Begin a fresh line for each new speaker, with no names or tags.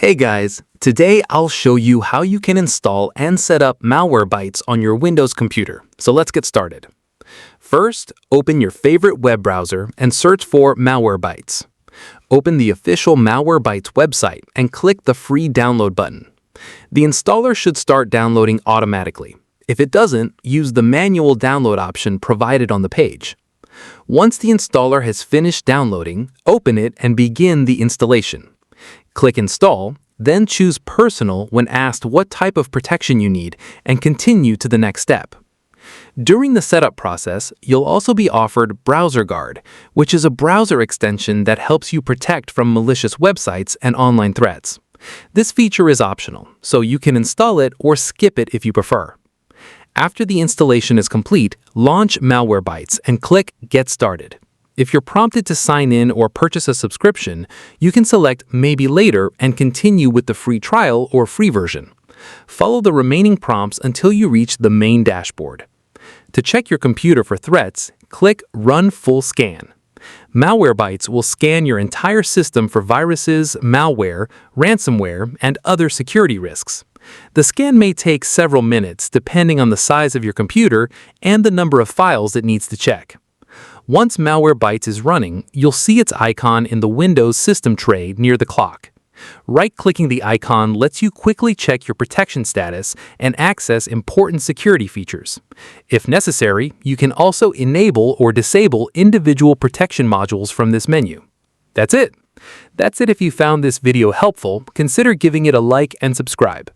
Hey guys, today I'll show you how you can install and set up Malwarebytes on your Windows computer. So let's get started. First, open your favorite web browser and search for Malwarebytes. Open the official Malwarebytes website and click the free download button. The installer should start downloading automatically. If it doesn't, use the manual download option provided on the page. Once the installer has finished downloading, open it and begin the installation. Click Install, then choose Personal when asked what type of protection you need and continue to the next step. During the setup process, you'll also be offered Browser Guard, which is a browser extension that helps you protect from malicious websites and online threats. This feature is optional, so you can install it or skip it if you prefer. After the installation is complete, launch Malwarebytes and click Get Started. If you're prompted to sign in or purchase a subscription, you can select Maybe Later and continue with the free trial or free version. Follow the remaining prompts until you reach the main dashboard. To check your computer for threats, click Run Full Scan. Malwarebytes will scan your entire system for viruses, malware, ransomware, and other security risks. The scan may take several minutes depending on the size of your computer and the number of files it needs to check. Once Malwarebytes is running, you'll see its icon in the Windows system tray near the clock. Right-clicking the icon lets you quickly check your protection status and access important security features. If necessary, you can also enable or disable individual protection modules from this menu. That's it. If you found this video helpful, consider giving it a like and subscribe.